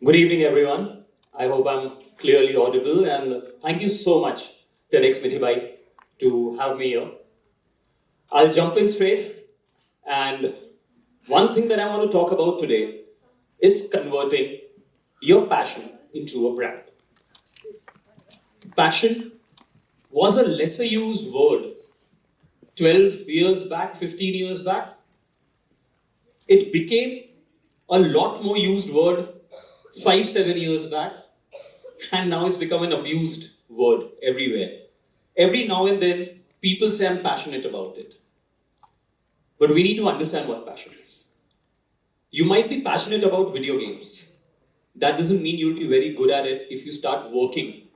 Good evening, everyone. I hope I'm clearly audible, and thank you so much, TEDxMithibaiCollege, to have me here. I'll jump in straight, and one thing that I want to talk about today is converting your passion into a brand. Passion was a lesser used word 12 years back, 15 years back. It became a lot more used word 5, 7 years back, and now it's become an abused word everywhere. Every now and then, people say I'm passionate about it. But we need to understand what passion is. You might be passionate about video games. That doesn't mean you'll be very good at it if you start working.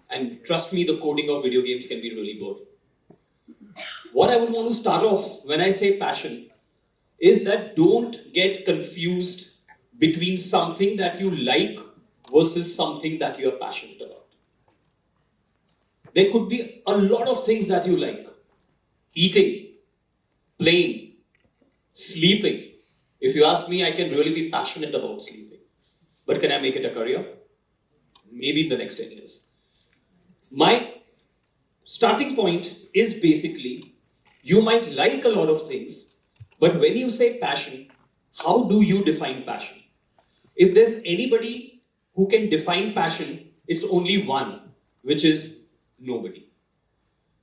And trust me, the coding of video games can be really boring. What I would want to start off when I say passion is that don't get confused between something that you like versus something that you are passionate about. There could be a lot of things that you like. Eating, playing, sleeping. If you ask me, I can really be passionate about sleeping. But can I make it a career? Maybe in the next 10 years. My starting point is basically, you might like a lot of things, but when you say passion, how do you define passion? If there's anybody who can define passion, it's only one, which is nobody.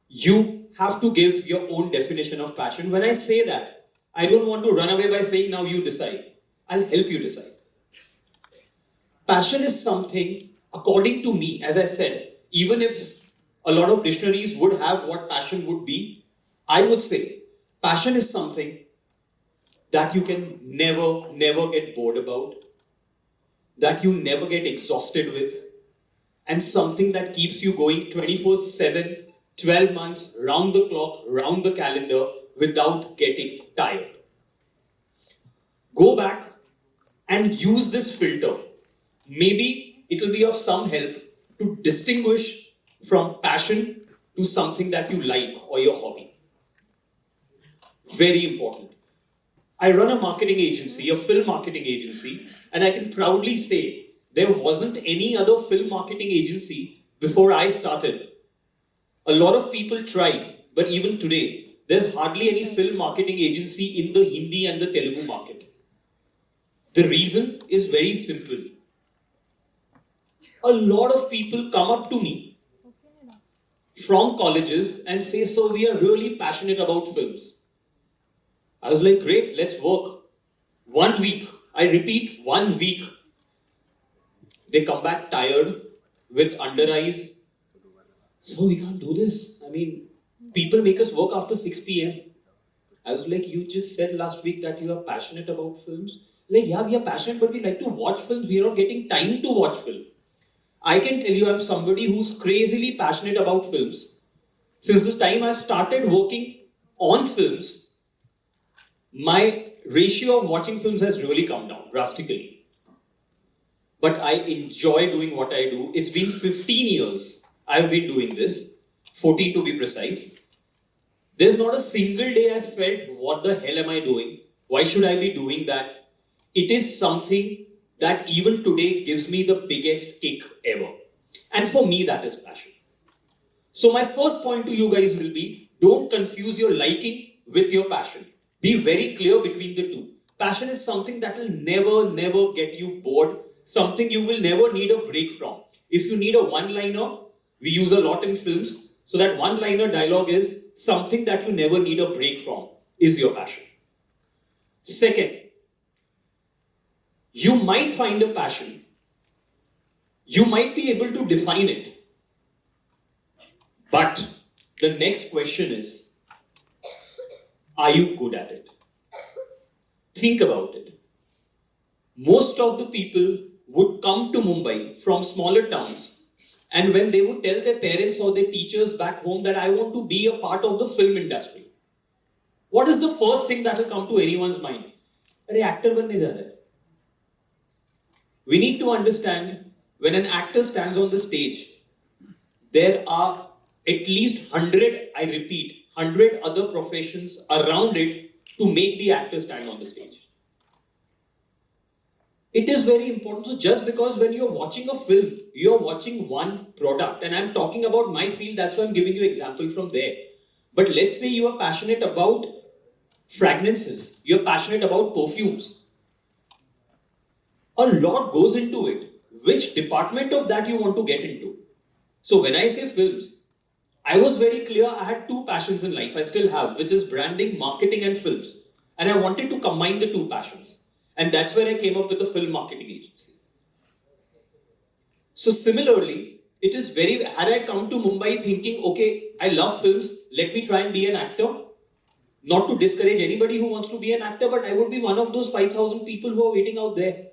You have to give your own definition of passion. When I say that, I don't want to run away by saying, now you decide. I'll help you decide. Passion is something, according to me, as I said, even if a lot of dictionaries would have what passion would be, I would say passion is something that you can never get bored about, that you never get exhausted with, and something that keeps you going 24/7, 12 months, round the clock, round the calendar, without getting tired. Go back and use this filter. Maybe it will be of some help to distinguish from passion to something that you like or your hobby. Very important. I run a marketing agency, a film marketing agency, and I can proudly say there wasn't any other film marketing agency before I started. A lot of people tried, but even today, there's hardly any film marketing agency in the Hindi and the Telugu market. The reason is very simple. A lot of people come up to me from colleges and say, so we are really passionate about films. I was like, great, let's work. 1 week, I repeat, 1 week. They come back tired with under eyes. So we can't do this. I mean, people make us work after 6 p.m. I was like, you just said last week that you are passionate about films. Like, yeah, we are passionate, but we like to watch films. We are not getting time to watch film. I can tell you I'm somebody who's crazily passionate about films. Since this time I've started working on films, my ratio of watching films has really come down drastically. But I enjoy doing what I do. It's been 15 years I've been doing this, 14 to be precise. There's not a single day I felt, what the hell am I doing? Why should I be doing that? It is something that even today gives me the biggest kick ever. And for me, that is passion. So my first point to you guys will be, don't confuse your liking with your passion. Be very clear between the two. Passion is something that will never get you bored, something you will never need a break from. If you need a one-liner, we use a lot in films, so that one-liner dialogue is something that you never need a break from, is your passion. Second, you might find a passion, you might be able to define it, but the next question is, are you good at it? Think about it. Most of the people would come to Mumbai from smaller towns, and when they would tell their parents or their teachers back home that I want to be a part of the film industry, what is the first thing that will come to anyone's mind? Arey, actor banne ja raha hai. We need to understand, when an actor stands on the stage, there are at least 100, I repeat, 100 other professions around it to make the actor stand on the stage. It is very important. So just because when you're watching a film, you're watching one product, and I'm talking about my field, that's why I'm giving you example from there. But let's say you are passionate about fragrances, you're passionate about perfumes. A lot goes into it. Which department of that you want to get into? So when I say films, I was very clear I had two passions in life, I still have, which is branding, marketing, and films. And I wanted to combine the two passions. And that's where I came up with the film marketing agency. So similarly, it is very, had I come to Mumbai thinking, okay, I love films, let me try and be an actor. Not to discourage anybody who wants to be an actor, but I would be one of those 5,000 people who are waiting out there,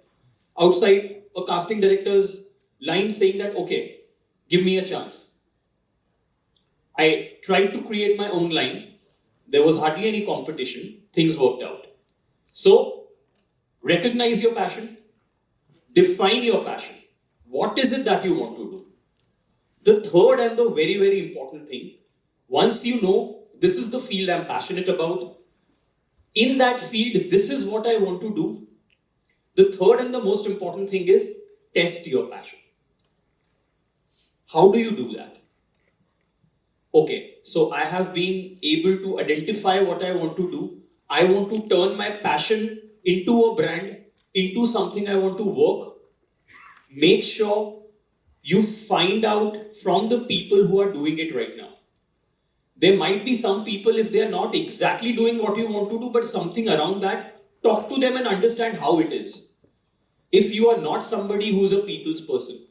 outside a casting director's line saying that, okay, give me a chance. I tried to create my own line. There was hardly any competition. Things worked out. So, recognize your passion. Define your passion. What is it that you want to do? The third and the very, very important thing, once you know this is the field I'm passionate about, in that field, this is what I want to do. The third and the most important thing is test your passion. How do you do that? Okay, so I have been able to identify what I want to do. I want to turn my passion into a brand, into something I want to work. Make sure you find out from the people who are doing it right now. There might be some people, if they are not exactly doing what you want to do, but something around that, talk to them and understand how it is. If you are not somebody who's a people's person,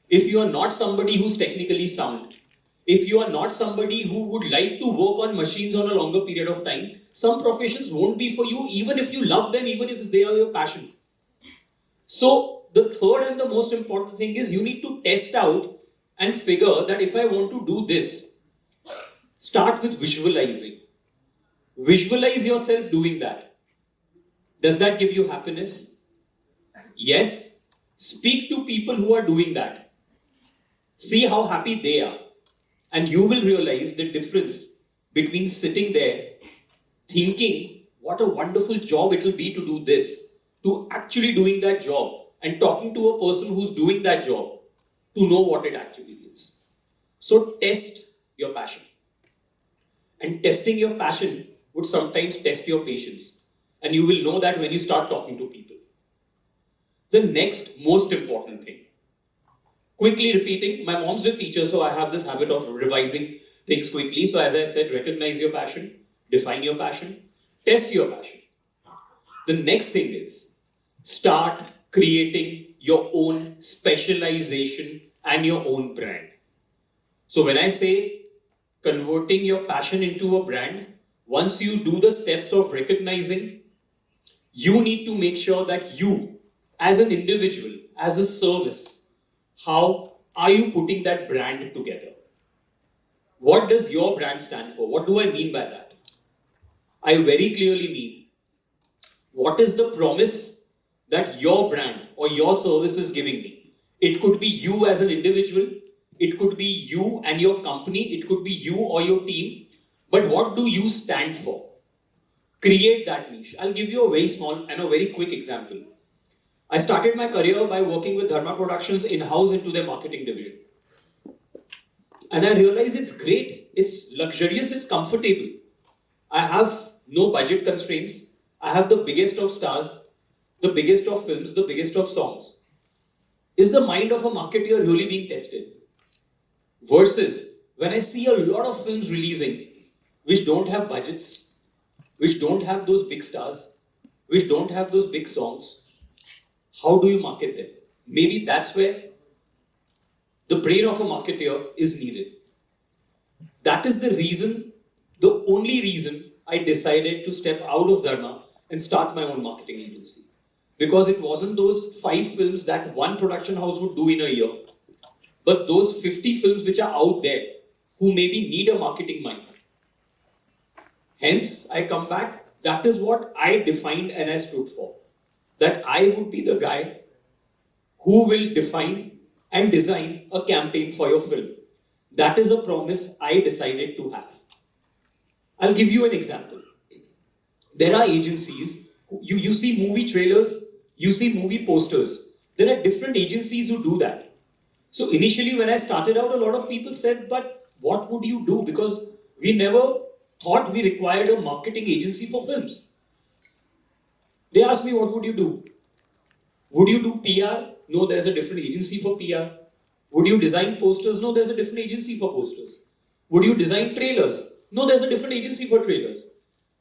if you are not somebody who's technically sound, if you are not somebody who would like to work on machines on a longer period of time, some professions won't be for you, even if you love them, even if they are your passion. So, the third and the most important thing is you need to test out and figure that if I want to do this, start with visualizing. Visualize yourself doing that. Does that give you happiness? Yes. Speak to people who are doing that. See how happy they are. And you will realize the difference between sitting there thinking what a wonderful job it will be to do this, to actually doing that job and talking to a person who's doing that job to know what it actually is. So test your passion. And testing your passion would sometimes test your patience. And you will know that when you start talking to people. The next most important thing. Quickly repeating, my mom's a teacher, so I have this habit of revising things quickly. So as I said, recognize your passion, define your passion, test your passion. The next thing is, start creating your own specialization and your own brand. So when I say converting your passion into a brand, once you do the steps of recognizing, you need to make sure that you, as an individual, as a service, how are you putting that brand together? What does your brand stand for? What do I mean by that? I very clearly mean, what is the promise that your brand or your service is giving me? It could be you as an individual, it could be you and your company, it could be you or your team, but what do you stand for? Create that niche. I'll give you a very small and a very quick example. I started my career by working with Dharma Productions in-house into their marketing division. And I realized it's great, it's luxurious, it's comfortable. I have no budget constraints. I have the biggest of stars, the biggest of films, the biggest of songs. Is the mind of a marketeer really being tested? Versus when I see a lot of films releasing which don't have budgets, which don't have those big stars, which don't have those big songs, how do you market them? Maybe that's where the brain of a marketeer is needed. That is the reason, the only reason I decided to step out of Dharma and start my own marketing agency. Because it wasn't those 5 films that one production house would do in a year, but those 50 films which are out there who maybe need a marketing mind. Hence, I come back, that is what I defined and I stood for. That I would be the guy who will define and design a campaign for your film. That is a promise I decided to have. I'll give you an example. There are agencies, you see movie trailers, You see movie posters. There are different agencies who do that. So initially when I started out, a lot of people said, but what would you do? Because we never thought we required a marketing agency for films. They asked me, what would you do? Would you do PR? No, there's a different agency for PR. Would you design posters? No, there's a different agency for posters. Would you design trailers? No, there's a different agency for trailers.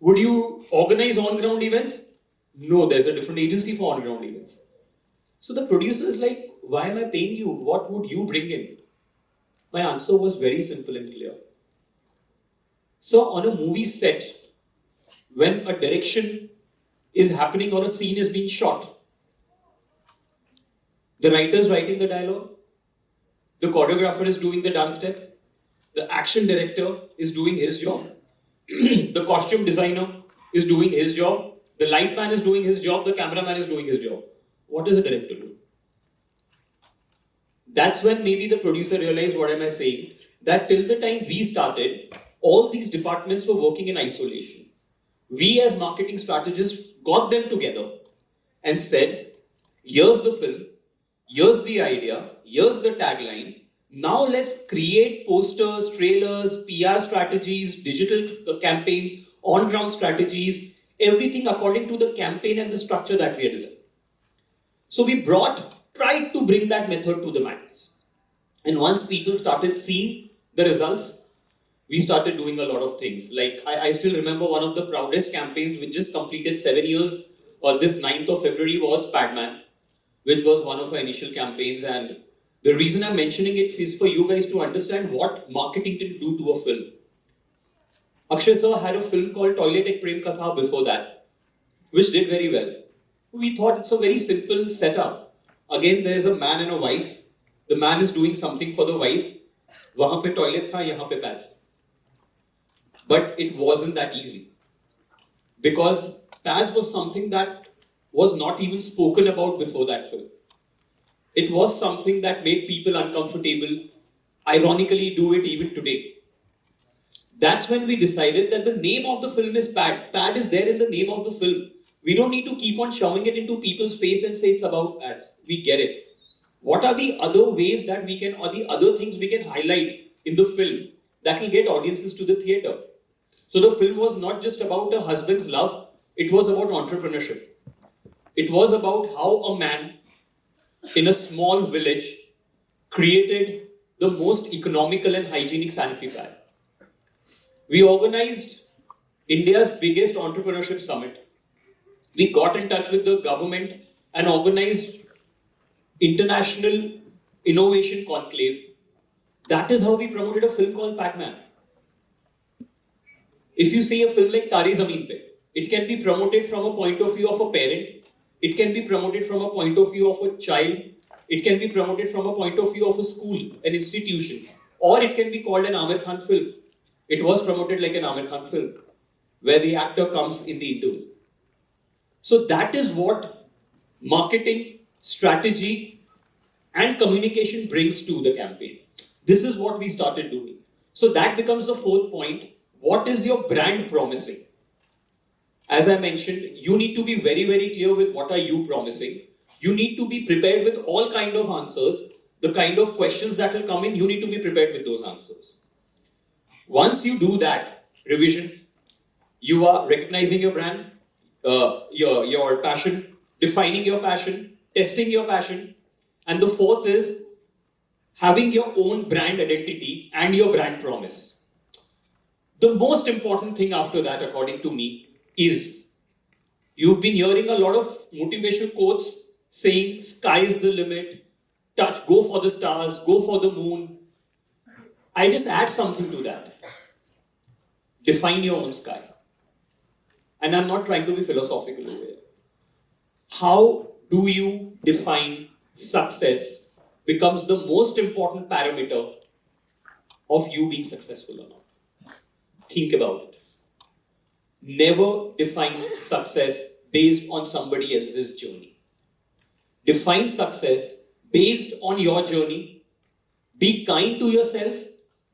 Would you organize on-ground events? No, there's a different agency for on-ground events. So the producer is like, why am I paying you? What would you bring in? My answer was very simple and clear. So on a movie set, when a direction is happening or a scene is being shot, the writer is writing the dialogue, the choreographer is doing the dance step, the action director is doing his job, the costume designer is doing his job, the light man is doing his job, the cameraman is doing his job. What does a director do? That's when maybe the producer realized, what am I saying? That till the time we started, all these departments were working in isolation. We as marketing strategists got them together and said, here's the film, here's the idea, here's the tagline. Now let's create posters, trailers, PR strategies, digital campaigns, on-ground strategies, everything according to the campaign and the structure that we had designed. So we tried to bring that method to the masses. And once people started seeing the results, we started doing a lot of things. Like I still remember one of the proudest campaigns which just completed 7 years, or this 9th of February was Padman, which was one of our initial campaigns. And the reason I'm mentioning it is for you guys to understand what marketing can do to a film. Akshay sir had a film called Toilet Ek Prem Katha before that, which did very well. We thought it's a very simple setup. Again, there is a man and a wife. The man is doing something for the wife. Wahan pe toilet tha, yahan pe pads. But it wasn't that easy. Because pads was something that was not even spoken about before that film. It was something that made people uncomfortable. Ironically, do it even today. That's when we decided that the name of the film is Pad. Pad is there in the name of the film. We don't need to keep on shoving it into people's face and say it's about ads. We get it. What are the other ways that we can, or the other things we can highlight in the film that will get audiences to the theatre? So the film was not just about a husband's love, it was about entrepreneurship. It was about how a man in a small village created the most economical and hygienic sanitary pad. We organized India's biggest entrepreneurship summit. We got in touch with the government and organized international innovation conclave. That is how we promoted a film called Pac-Man. If you see a film like Tare Zameen Pe, it can be promoted from a point of view of a parent. It can be promoted from a point of view of a child. It can be promoted from a point of view of a school, an institution. Or it can be called an Amir Khan film. It was promoted like an Amir Khan film, where the actor comes in the interval. So that is what marketing, strategy, and communication brings to the campaign. This is what we started doing. So that becomes the fourth point. What is your brand promising? As I mentioned, you need to be very, very clear with what are you promising. You need to be prepared with all kind of answers. The kind of questions that will come in, you need to be prepared with those answers. Once you do that revision, you are recognizing your brand, your passion, defining your passion, testing your passion, and the fourth is having your own brand identity and your brand promise. The most important thing after that, according to me, is you've been hearing a lot of motivational quotes saying sky is the limit, touch, go for the stars, go for the moon. I just add something to that. Define your own sky. And I'm not trying to be philosophical over here. How do you define success becomes the most important parameter of you being successful or not. Think about it. Never define success based on somebody else's journey. Define success based on your journey. Be kind to yourself.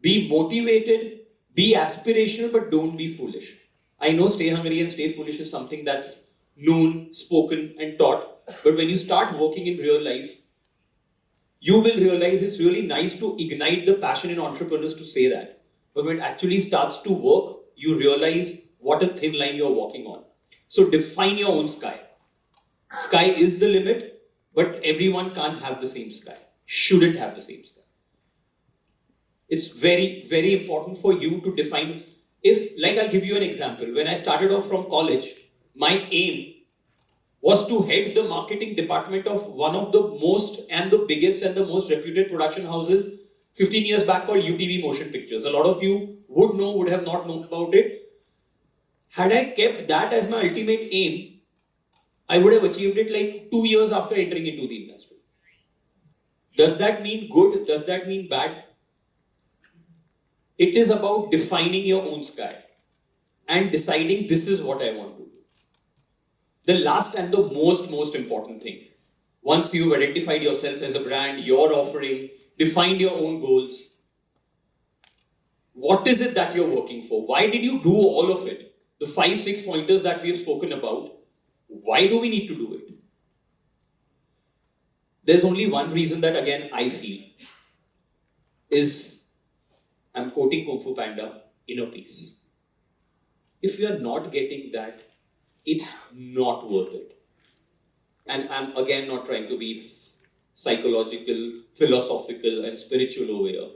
Be motivated. Be aspirational, but don't be foolish. I know stay hungry and stay foolish is something that's known, spoken, and taught. But when you start working in real life, you will realize it's really nice to ignite the passion in entrepreneurs to say that. But when it actually starts to work, you realize what a thin line you're walking on. So define your own sky. Sky is the limit, but everyone can't have the same sky. Shouldn't have the same sky. It's very, very important for you to define. I'll give you an example. When I started off from college, my aim was to head the marketing department of one of the most and the biggest and the most reputed production houses 15 years back called UTV Motion Pictures. A lot of you would have not known about it. Had I kept that as my ultimate aim, I would have achieved it like 2 years after entering into the industry. Does that mean good? Does that mean bad? It is about defining your own sky and deciding this is what I want to do. The last and the most important thing, once you've identified yourself as a brand, your offering, defined your own goals, what is it that you're working for? Why did you do all of it? The 5-6 pointers that we have spoken about, why do we need to do it? There's only one reason that again I feel is, I'm quoting Kung Fu Panda, inner peace. If you are not getting that, it's not worth it. And I'm again not trying to be psychological, philosophical and spiritual over here.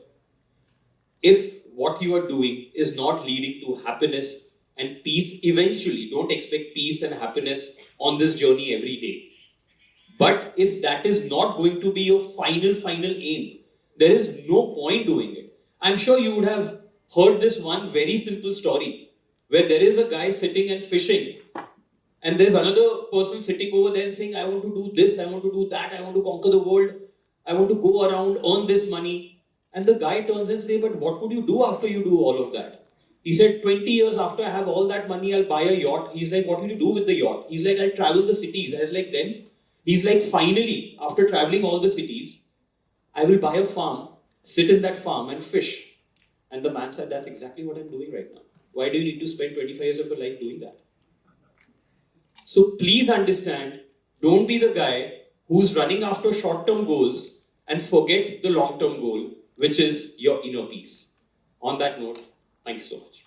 If what you are doing is not leading to happiness and peace eventually, don't expect peace and happiness on this journey every day. But if that is not going to be your final aim, there is no point doing it. I'm sure you would have heard this one very simple story where there is a guy sitting and fishing and there's another person sitting over there and saying, I want to do this, I want to do that, I want to conquer the world, I want to go around, earn this money. And the guy turns and says, but what would you do after you do all of that? He said, 20 years after I have all that money, I'll buy a yacht. He's like, what will you do with the yacht? He's like, I'll travel the cities. I was like, then? He's like, finally, after traveling all the cities, I will buy a farm, sit in that farm and fish. And the man said, that's exactly what I'm doing right now. Why do you need to spend 25 years of your life doing that? So please understand, don't be the guy who's running after short-term goals and forget the long-term goal, which is your inner peace. On that note, thank you so much.